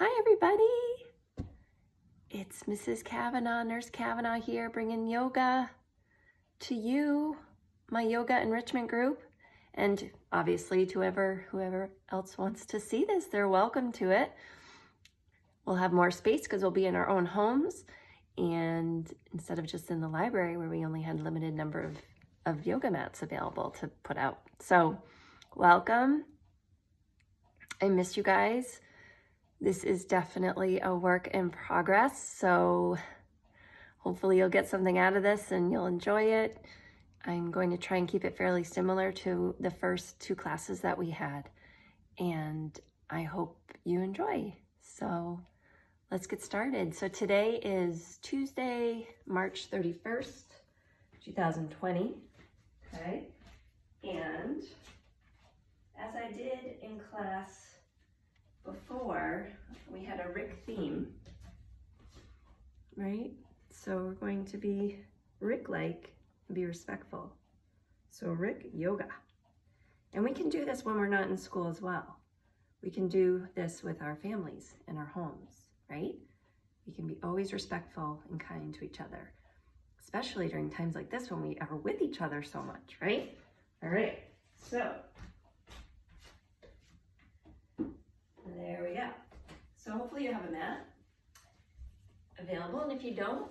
Hi everybody, it's Mrs. Kavanagh, Nurse Kavanagh here, bringing yoga to you, my yoga enrichment group, and obviously to whoever else wants to see this, they're welcome to it. We'll have more space because we'll be in our own homes, and instead of just in the library where we only had a limited number of yoga mats available to put out. So welcome. I missed you guys. This is definitely a work in progress, so hopefully you'll get something out of this and you'll enjoy it. I'm going to try and keep it fairly similar to the first two classes that we had, and I hope you enjoy. So let's get started. So today is Tuesday, March 31st, 2020, okay? And as I did in class before, we had a Rick theme, right? So we're going to be Rick-like and be respectful. So Rick yoga. And we can do this when we're not in school as well. We can do this with our families in our homes, right? We can be always respectful and kind to each other, especially during times like this when we are with each other so much, right? All right, so there we go. So hopefully you have a mat available, and if you don't,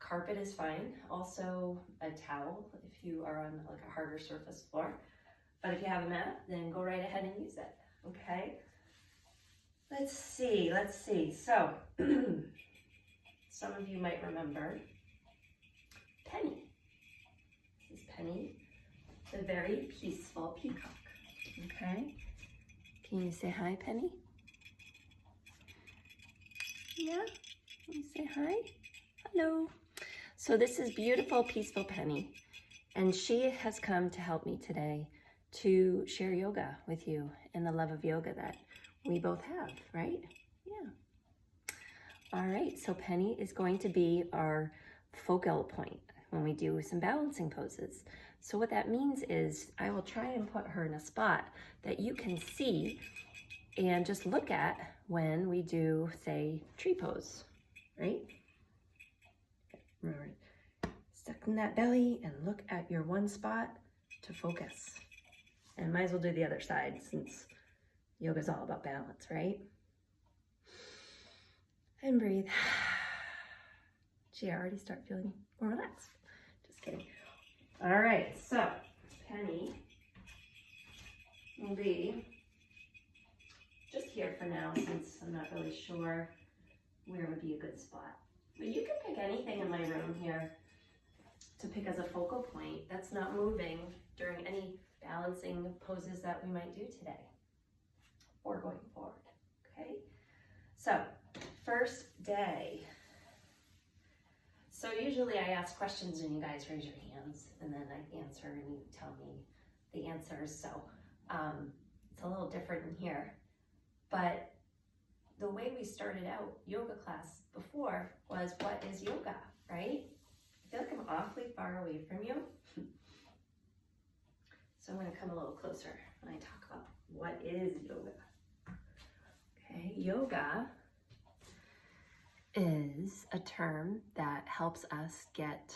carpet is fine. Also a towel if you are on like a harder surface floor. But if you have a mat, then go right ahead and use it, okay? Let's see. So some of you might remember Penny. This is Penny, the very peaceful peacock, okay? Can you say hi, Penny? Yeah, can you say hi? Hello. So this is beautiful, peaceful Penny, and she has come to help me today to share yoga with you and the love of yoga that we both have, right? Yeah. All right, so Penny is going to be our focal point when we do some balancing poses. So what that means is I will try and put her in a spot that you can see and just look at when we do, say, tree pose, right? Remember, stuck in that belly and look at your one spot to focus. And might as well do the other side since yoga's all about balance, right? And breathe. Gee, I already start feeling more relaxed. Just kidding. All right, so Penny will be just here for now since I'm not really sure where would be a good spot. But you can pick anything in my room here to pick as a focal point that's not moving during any balancing poses that we might do today or going forward, okay? So, first day. So usually I ask questions and you guys raise your hands and then I answer and you tell me the answers. So it's a little different in here. But the way we started out yoga class before was, what is yoga, right? I feel like I'm awfully far away from you. So I'm going to come a little closer when I talk about what is yoga. Okay, yoga is a term that helps us get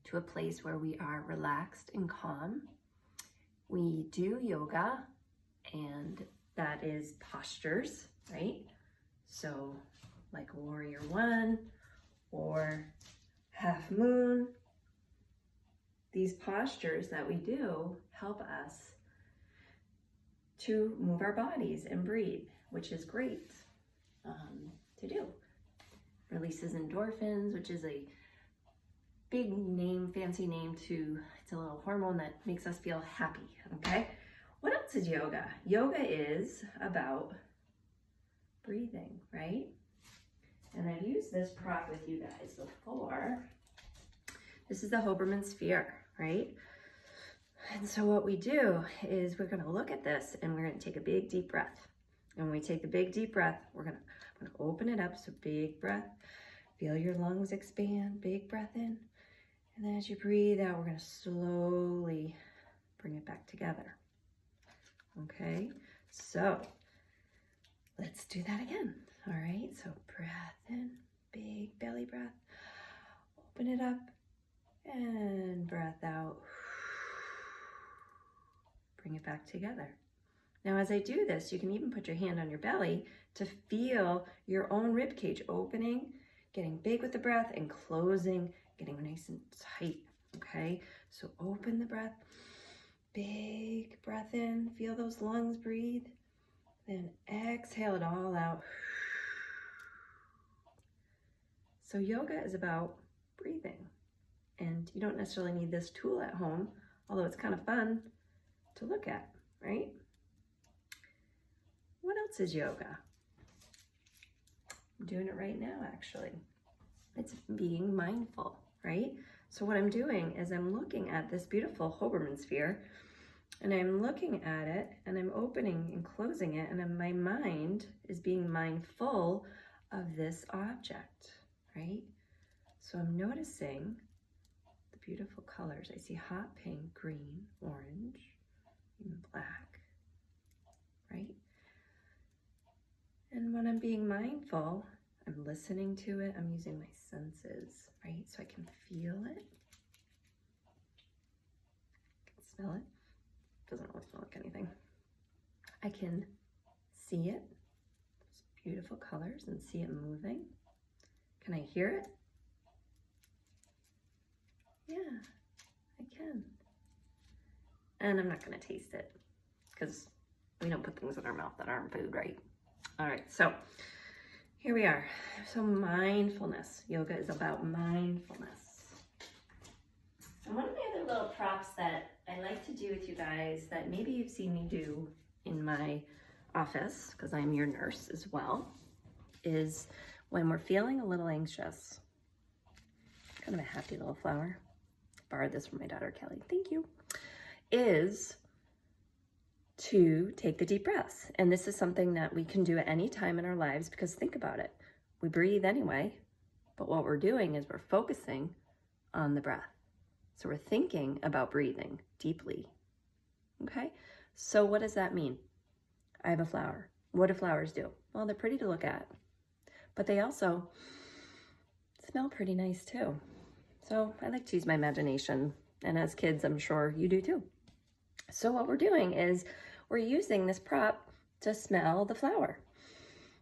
to a place where we are relaxed and calm. We do yoga, and that is postures, right? So like warrior one or half moon, these postures that we do help us to move our bodies and breathe, which is great to do. Releases endorphins, which is a big name, fancy name it's a little hormone that makes us feel happy, okay? What else is yoga? Yoga is about breathing, right? And I've used this prop with you guys before. This is the Hoberman sphere, right? And so what we do is we're going to look at this and we're going to take a big deep breath. And when we take the big deep breath, I'm going to open it up. So big breath, feel your lungs expand, big breath in. And then as you breathe out, we're going to slowly bring it back together. Okay, so let's do that again. All right, so breath in, big belly breath. Open it up and breath out. Bring it back together. Now, as I do this, you can even put your hand on your belly to feel your own rib cage opening, getting big with the breath, and closing, getting nice and tight, okay? So open the breath, big breath in, feel those lungs breathe, then exhale it all out. So yoga is about breathing, and you don't necessarily need this tool at home, although it's kind of fun to look at, right? What else is yoga? I'm doing it right now, actually. It's being mindful, right? So what I'm doing is I'm looking at this beautiful Hoberman sphere, and I'm looking at it, and I'm opening and closing it, and then my mind is being mindful of this object, right? So I'm noticing the beautiful colors. I see hot pink, green, orange, and black, right? And when I'm being mindful, I'm listening to it, I'm using my senses, right? So I can feel it, I can smell it. Doesn't really smell like anything. I can see it, those beautiful colors, and see it moving. Can I hear it? Yeah, I can. And I'm not gonna taste it because we don't put things in our mouth that aren't food, right? All right, so here we are. So mindfulness, yoga is about mindfulness. And one of my other little props that I like to do with you guys that maybe you've seen me do in my office, because I'm your nurse as well, is when we're feeling a little anxious, kind of a happy little flower, borrowed this from my daughter Kelly, thank you, is to take the deep breaths. And this is something that we can do at any time in our lives, because think about it, we breathe anyway, but what we're doing is we're focusing on the breath. So we're thinking about breathing deeply, okay? So what does that mean? I have a flower. What do flowers do? Well, they're pretty to look at, but they also smell pretty nice too. So I like to use my imagination, and as kids, I'm sure you do too. So what we're doing is we're using this prop to smell the flower.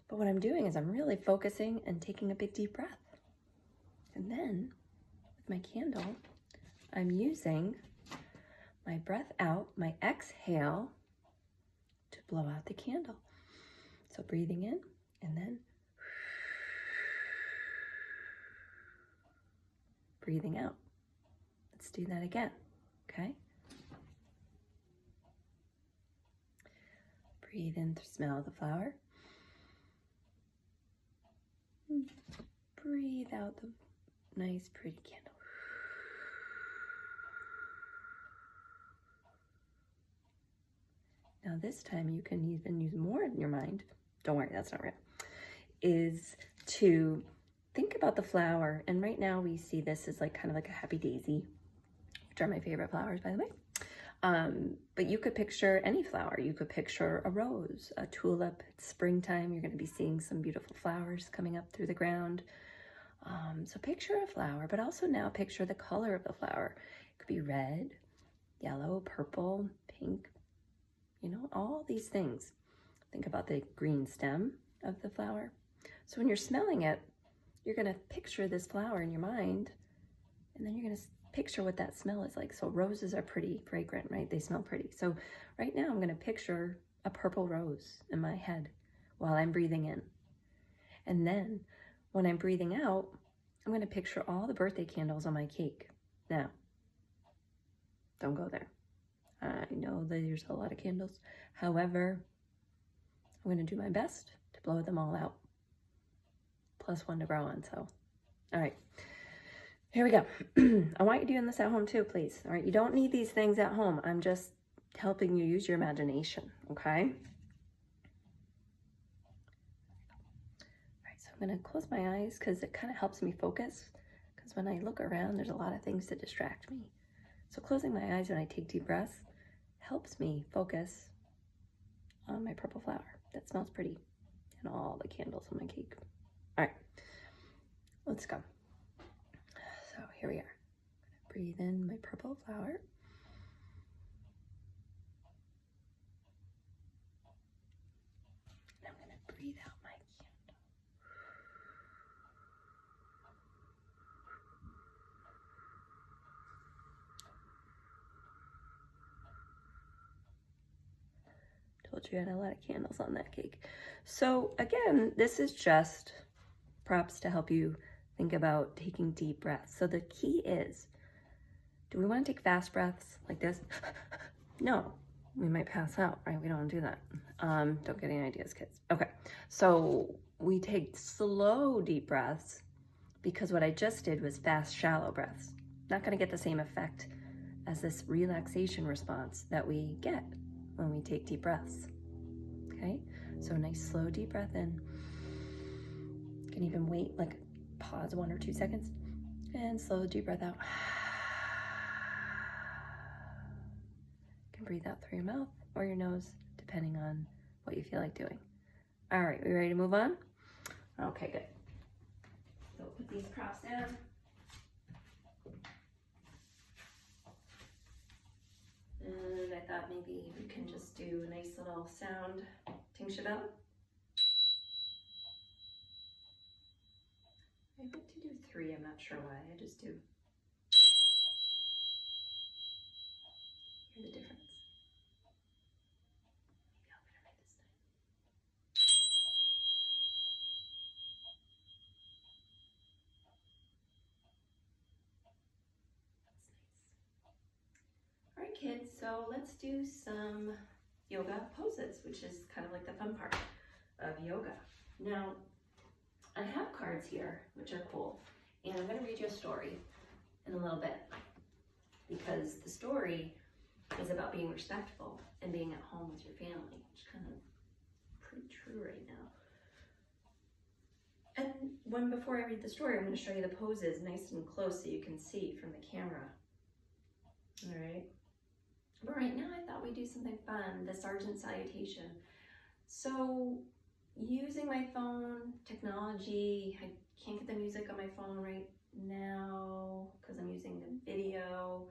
But what I'm doing is I'm really focusing and taking a big deep breath. And then with my candle, I'm using my breath out, my exhale, to blow out the candle. So breathing in and then breathing out. Let's do that again, okay? Breathe in to smell the flower. Breathe out the nice, pretty candle. Now this time you can even use more in your mind. Don't worry, that's not real. Is to think about the flower. And right now we see this as like kind of like a happy daisy, which are my favorite flowers, by the way. But you could picture any flower. You could picture a rose, a tulip. It's springtime. You're going to be seeing some beautiful flowers coming up through the ground. So picture a flower, but also now picture the color of the flower. It could be red, yellow, purple, pink, you know, all these things. Think about the green stem of the flower. So when you're smelling it, you're going to picture this flower in your mind, and then you're going to picture what that smell is like. So roses are pretty fragrant, right? They smell pretty. So right now I'm going to picture a purple rose in my head while I'm breathing in. And then when I'm breathing out, I'm going to picture all the birthday candles on my cake. Now, don't go there. I know that there's a lot of candles. However, I'm going to do my best to blow them all out. Plus one to grow on, so. All right, here we go. I want you doing this at home too, please. All right, you don't need these things at home. I'm just helping you use your imagination, okay? All right, so I'm going to close my eyes because it kind of helps me focus. Because when I look around, there's a lot of things that distract me. So closing my eyes when I take deep breaths helps me focus on my purple flower that smells pretty and all the candles on my cake. All right, let's go. So here we are. Breathe in my purple flower. And I'm going to breathe out my candle. Told you I had a lot of candles on that cake. So again, this is just props to help you think about taking deep breaths. So the key is, do we want to take fast breaths like this? No, we might pass out, right? We don't want to do that. Don't get any ideas, kids. Okay, so we take slow deep breaths because what I just did was fast, shallow breaths. Not going to get the same effect as this relaxation response that we get when we take deep breaths. Okay, so a nice slow deep breath in. You can even wait, like pause 1 or 2 seconds, and slow deep breath out. You can breathe out through your mouth or your nose, depending on what you feel like doing. All right, we ready to move on? Okay, good. So put these props down. And I thought maybe we can just do a nice little sound tingsha bell. I like to do 3, I'm not sure why, I just do. Hear the difference. Maybe I'll better make this time. That's nice. All right, kids, so let's do some yoga poses, which is kind of like the fun part of yoga. Now, I have cards here, which are cool, and I'm going to read you a story in a little bit, because the story is about being respectful and being at home with your family, which is kind of pretty true right now. And before I read the story, I'm going to show you the poses nice and close so you can see from the camera. All right. But right now, I thought we'd do something fun, the Sergeant Salutation. So, using my phone, technology, I can't get the music on my phone right now because I'm using the video.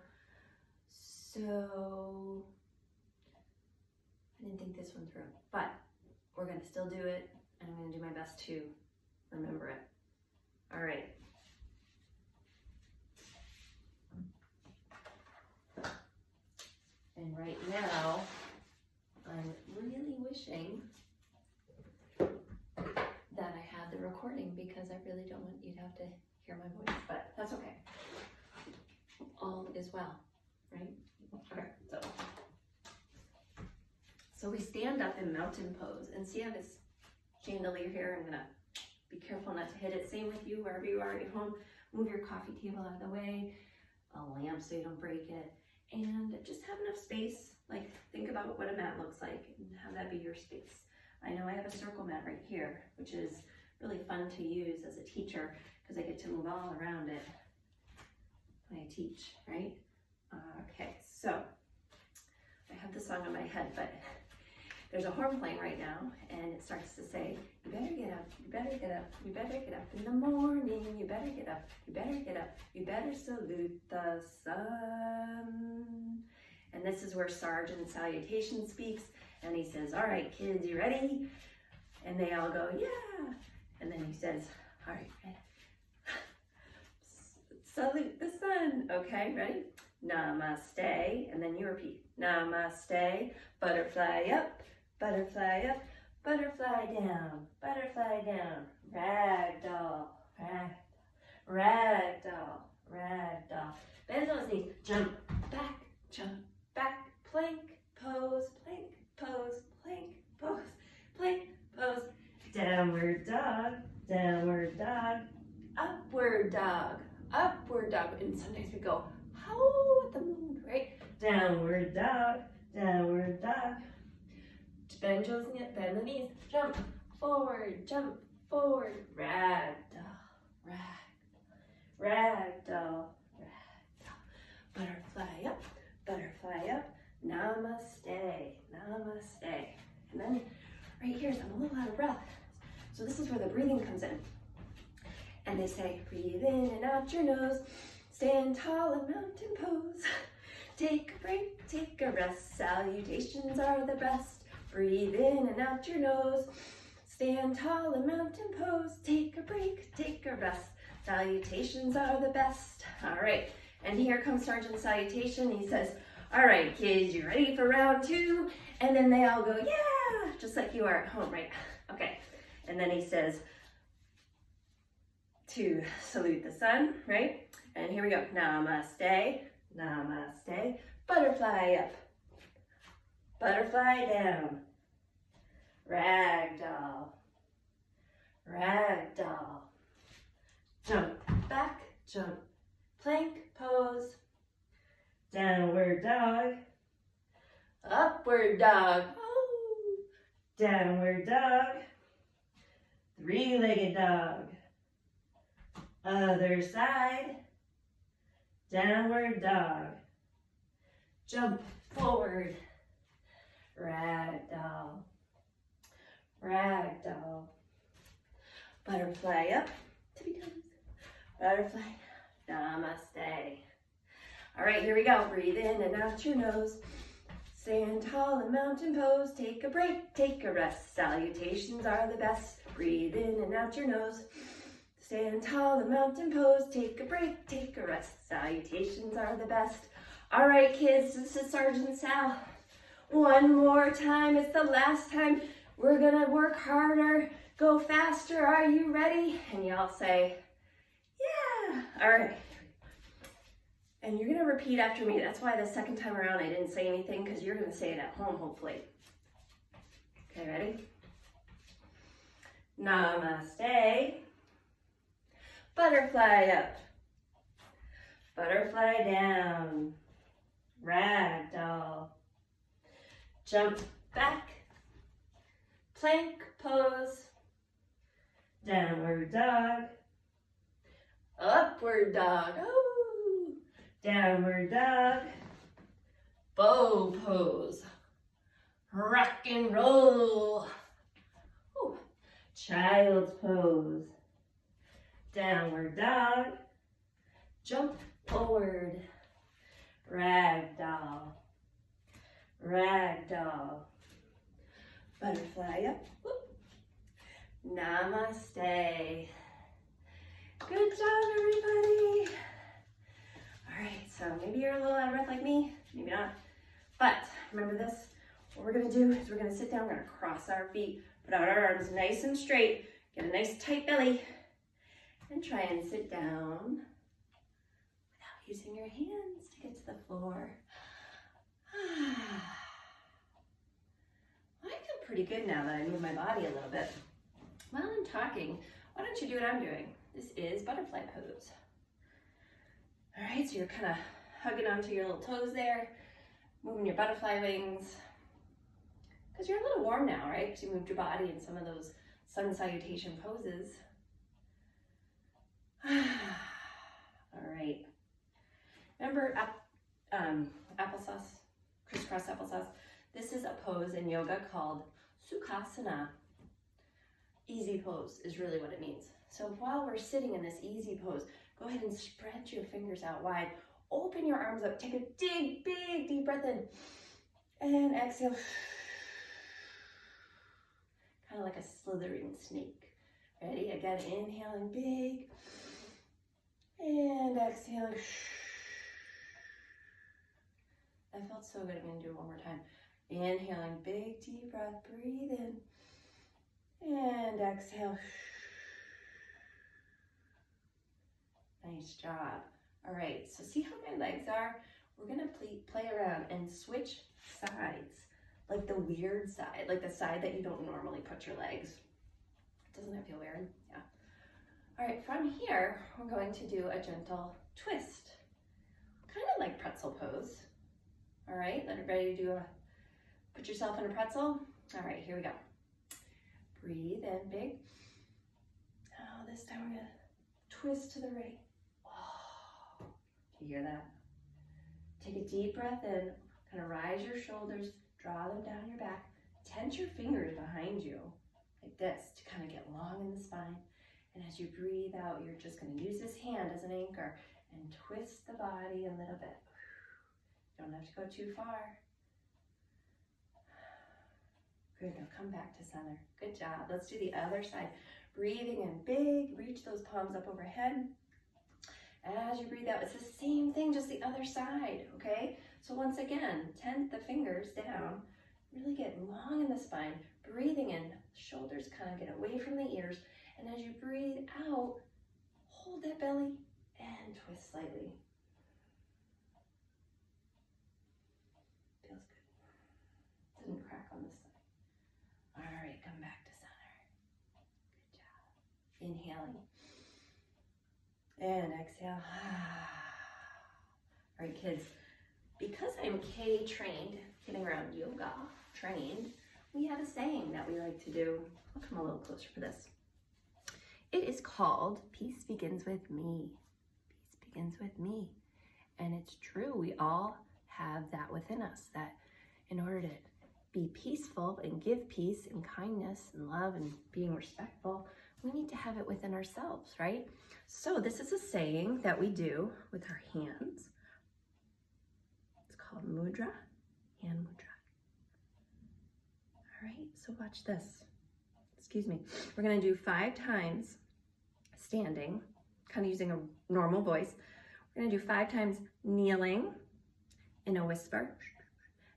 So, I didn't think this one through, but we're going to still do it, and I'm going to do my best to remember it. All right. And right now, I'm really wishing that I had the recording because I really don't want you to have to hear my voice, but that's okay. All is well, right? Okay, so we stand up in mountain pose, and see how this chandelier here, I'm gonna be careful not to hit it. Same with you, wherever you are at home. Move your coffee table out of the way, a lamp so you don't break it, and just have enough space. Like, think about what a mat looks like and have that be your space. I know I have a circle mat right here, which is really fun to use as a teacher because I get to move all around it when I teach, right? Okay, so I have the song in my head, but there's a horn playing right now, and it starts to say, you better get up, you better get up, you better get up in the morning, you better get up, you better get up, you better salute the sun. And this is where Sergeant Salutation speaks, and he says, all right, kids, you ready? And they all go, yeah. And then he says, all right, salute the sun. Okay, ready? Namaste, and then you repeat, namaste, butterfly up, butterfly up, butterfly down, ragdoll, ragdoll, ragdoll. Bend those knees, jump back, plank pose, plank pose, plank pose, plank pose, downward dog, upward dog, upward dog. And sometimes we go, how at the moon, right? Downward dog, bend the knees, jump forward, ragdoll, ragdoll, butterfly up, namaste, namaste. And then right here, so I'm a little out of breath. So this is where the breathing comes in. And they say, breathe in and out your nose, stand tall in mountain pose. Take a break, take a rest, salutations are the best. Breathe in and out your nose, stand tall in mountain pose. Take a break, take a rest, salutations are the best. All right, and here comes Sergeant Salutation. He says, all right, kids, you ready for round 2? And then they all go, yeah, just like you are at home, right? Okay, and then he says, to salute the sun, right? And here we go, namaste, namaste, butterfly up, butterfly down, ragdoll, ragdoll, jump back, jump, plank pose, downward dog, upward dog, oh, downward dog, three-legged dog, other side, downward dog, jump forward, ragdoll, ragdoll, butterfly up, tippy toes, butterfly, namaste. All right, here we go. Breathe in and out your nose. Stand tall in mountain pose. Take a break, take a rest. Salutations are the best. Breathe in and out your nose. Stand tall in mountain pose. Take a break, take a rest. Salutations are the best. All right, kids, this is Sergeant Sal. One more time. It's the last time. We're going to work harder, go faster. Are you ready? And y'all say, yeah. All right. And you're going to repeat after me. That's why the second time around I didn't say anything, because you're going to say it at home, hopefully. Okay, ready? Namaste. Butterfly up. Butterfly down. Ragdoll. Jump back. Plank pose. Downward dog. Upward dog. Oh. Downward dog, bow pose, rock and roll, ooh, child's pose, downward dog, jump forward, ragdoll, ragdoll, butterfly up, whoop. Namaste. Good job, everybody. All right, so maybe you're a little out of breath like me, maybe not. But remember this, what we're gonna do is we're gonna sit down, we're gonna cross our feet, put out our arms nice and straight, get a nice tight belly, and try and sit down without using your hands to get to the floor. I feel pretty good now that I move my body a little bit. While I'm talking, why don't you do what I'm doing? This is butterfly pose. All right, so you're kind of hugging onto your little toes there, moving your butterfly wings, because you're a little warm now, right? Because you moved your body in some of those sun salutation poses. All right. Remember applesauce, crisscross applesauce? This is a pose in yoga called Sukhasana. Easy pose is really what it means. So while we're sitting in this easy pose, go ahead and spread your fingers out wide. Open your arms up. Take a big, deep breath in. And exhale. Kind of like a slithering snake. Ready? Again, inhaling big. And exhaling. That felt so good. I'm going to do it one more time. Inhaling big, deep breath. Breathe in. And exhale. Nice job. All right, so see how my legs are? We're gonna play around and switch sides, like the weird side, like the side that you don't normally put your legs. Doesn't that feel weird? Yeah. All right, from here, we're going to do a gentle twist, kind of like pretzel pose. All right, ready to do put yourself in a pretzel? All right, here we go. Breathe in big. Oh, this time we're gonna twist to the right. You hear that? Take a deep breath in, kind of rise your shoulders, draw them down your back, tense your fingers behind you, like this to kind of get long in the spine. And as you breathe out, you're just going to use this hand as an anchor and twist the body a little bit. Don't have to go too far. Good, now come back to center. Good job. Let's do the other side. Breathing in big, reach those palms up overhead. As you breathe out, it's the same thing, just the other side, okay? So once again, tent the fingers down, really get long in the spine. Breathing in, shoulders kind of get away from the ears. And as you breathe out, hold that belly and twist slightly. Feels good. Didn't crack on this side. All right, come back to center. Good job. Inhaling. And exhale. All right, kids, because I'm K trained, Kidding Around Yoga trained, we have a saying that we like to do. I'll come a little closer for this. It is called, peace begins with me. Peace begins with me. And it's true, we all have that within us, that in order to be peaceful and give peace and kindness and love and being respectful, we need to have it within ourselves, right? So this is a saying that we do with our hands. It's called Mudra, hand Mudra. All right, so watch this. Excuse me. We're gonna do 5 times standing, kind of using a normal voice. We're gonna do 5 times kneeling in a whisper.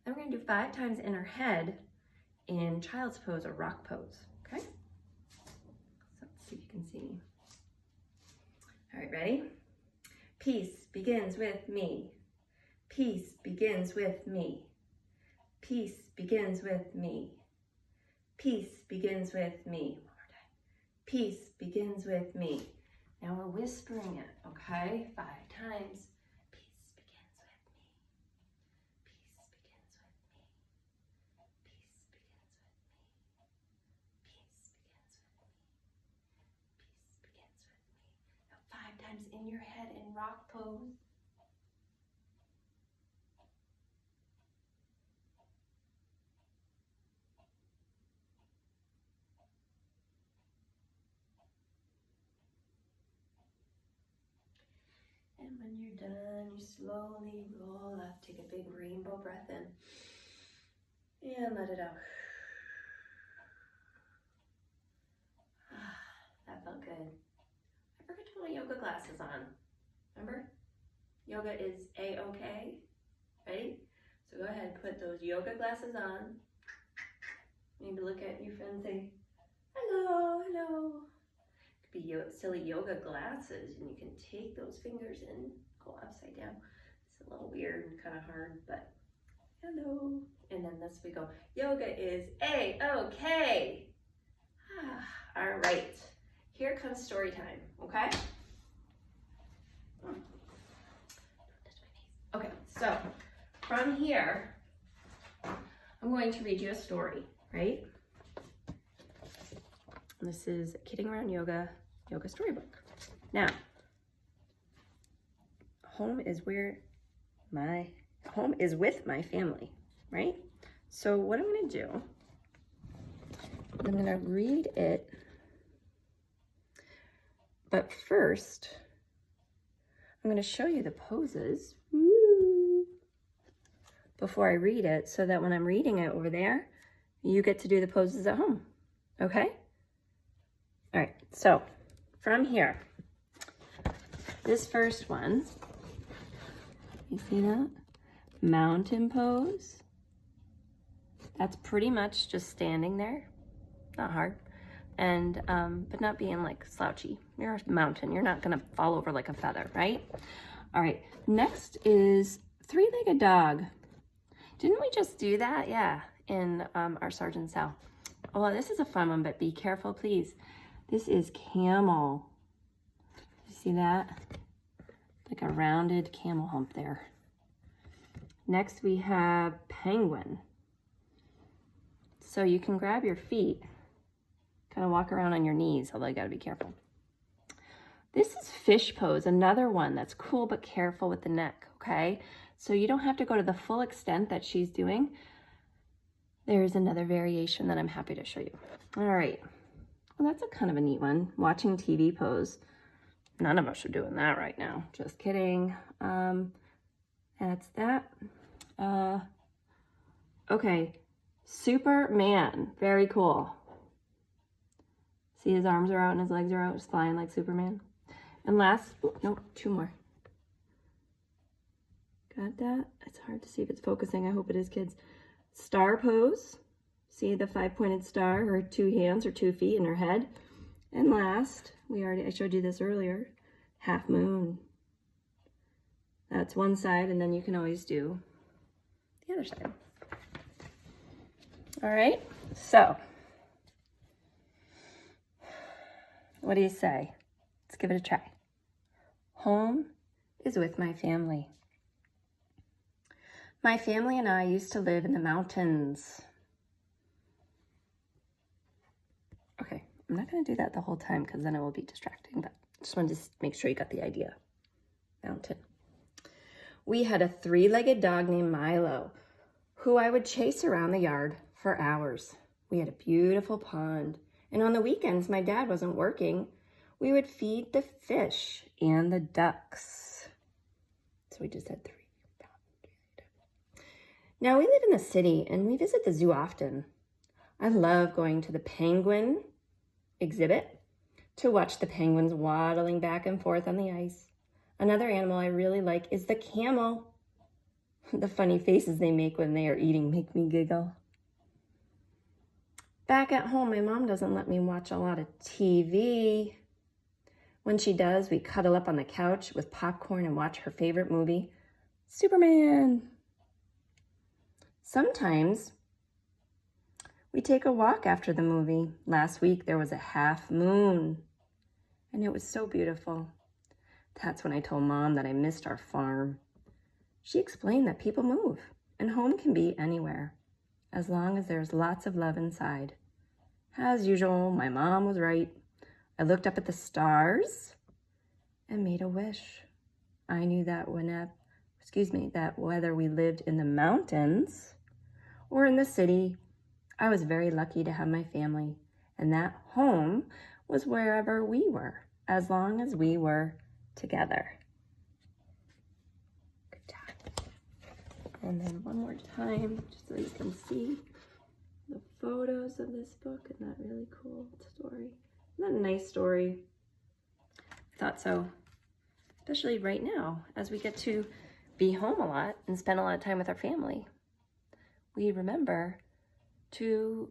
Then we're gonna do 5 times in our head in child's pose or rock pose, okay? So let's see if you can see me. All right, ready? Peace begins with me. Peace begins with me. Peace begins with me. Peace begins with me. One more time. Peace begins with me. Now we're whispering it, okay? 5 times. Peace begins with me. Peace begins with me. Peace begins with me. Peace begins with me. Peace begins with me. Now 5 times in your head in rock pose. And when you're done, you slowly roll up. Take a big rainbow breath in. And let it out. That felt good. I forgot to put my yoga glasses on. Remember? Yoga is A-OK. Ready? So go ahead, put those yoga glasses on. Maybe look at your friend and say, hello, hello. Be silly yoga glasses, and you can take those fingers and go upside down. It's a little weird and kind of hard, but hello. And then this we go, yoga is A-OK. All right, here comes story time, okay? Okay, so from here, I'm going to read you a story, right? This is Kidding Around Yoga storybook. Now, home is with my family, right? So what I'm gonna do, I'm gonna read it, but first, I'm gonna show you the poses before I read it, so that when I'm reading it over there, you get to do the poses at home, okay? All right, so from here, this first one, you see that? Mountain pose. That's pretty much just standing there, not hard, and but not being like slouchy. You're a mountain, you're not gonna fall over like a feather, right? All right, next is 3-legged dog. Didn't we just do that? Yeah, in our Sergeant Cell. Oh, well, this is a fun one, but be careful, please. This is camel. You see that? Like a rounded camel hump there. Next we have penguin. So you can grab your feet, kind of walk around on your knees, although you gotta be careful. This is fish pose, another one that's cool but careful with the neck, okay? So you don't have to go to the full extent that she's doing. There's another variation that I'm happy to show you. All right. Well, that's a kind of a neat one. Watching TV pose. None of us are doing that right now. Just kidding. That's that. Okay. Superman. Very cool. See, his arms are out and his legs are out, just flying like Superman. And last, nope, two more. Got that? It's hard to see if it's focusing. I hope it is, kids. Star pose. See the 5-pointed star, her 2 hands or 2 feet in her head. And last, I showed you this earlier, half moon. That's one side, and then you can always do the other side. All right, so what do you say? Let's give it a try. Home is with my family. My family and I used to live in the mountains. Okay, I'm not going to do that the whole time because then it will be distracting, but just wanted to make sure you got the idea. Mountain. We had a 3-legged dog named Milo, who I would chase around the yard for hours. We had a beautiful pond, and on the weekends my dad wasn't working. We would feed the fish and the ducks. So we just had 3. Now we live in the city and we visit the zoo often. I love going to the penguin exhibit to watch the penguins waddling back and forth on the ice. Another animal I really like is the camel. The funny faces they make when they are eating make me giggle. Back at home, my mom doesn't let me watch a lot of TV. When she does, we cuddle up on the couch with popcorn and watch her favorite movie, Superman. Sometimes we take a walk after the movie. Last week there was a half moon and it was so beautiful. That's when I told Mom that I missed our farm. She explained that people move and home can be anywhere as long as there's lots of love inside. As usual, my mom was right. I looked up at the stars and made a wish. I knew that that whether we lived in the mountains or in the city, I was very lucky to have my family, and that home was wherever we were, as long as we were together. Good job. And then one more time, just so you can see the photos of this book. Isn't that really cool story? Isn't that a nice story? I thought so, especially right now, as we get to be home a lot and spend a lot of time with our family. We remember to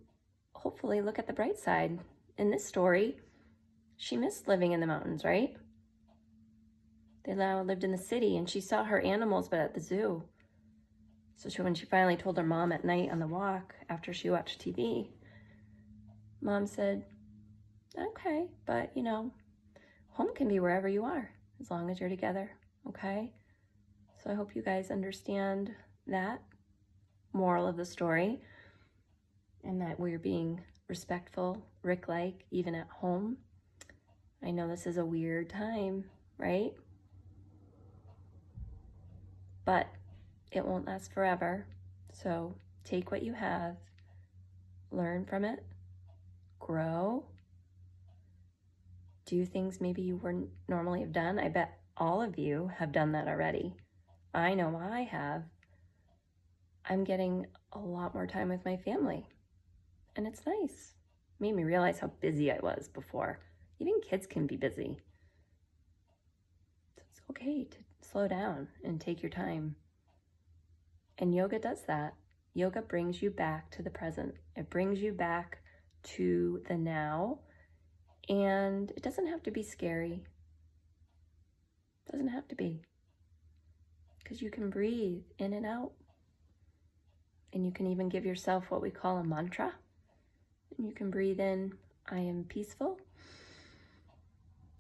hopefully look at the bright side. In this story, she missed living in the mountains, right? They now lived in the city and she saw her animals but at the zoo. So when she finally told her mom at night on the walk after she watched TV, Mom said, okay, but home can be wherever you are as long as you're together, okay? So I hope you guys understand that moral of the story and that we're being respectful, Rick-like, even at home. I know this is a weird time, right? But it won't last forever. So take what you have, learn from it, grow, do things maybe you wouldn't normally have done. I bet all of you have done that already. I know I have. I'm getting a lot more time with my family, and it's nice. It made me realize how busy I was before. Even kids can be busy. So it's okay to slow down and take your time. And yoga does that. Yoga brings you back to the present. It brings you back to the now, and it doesn't have to be scary. It doesn't have to be, because you can breathe in and out. And you can even give yourself what we call a mantra. And you can breathe in, I am peaceful.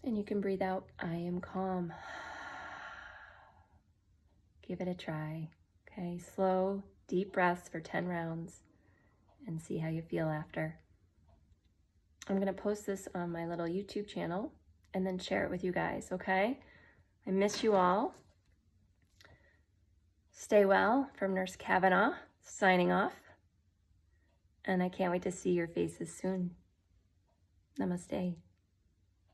And you can breathe out, I am calm. Give it a try. Okay, slow, deep breaths for 10 rounds and see how you feel after. I'm going to post this on my little YouTube channel and then share it with you guys, okay? I miss you all. Stay well from Nurse Kavanagh, signing off. And I can't wait to see your faces soon. Namaste.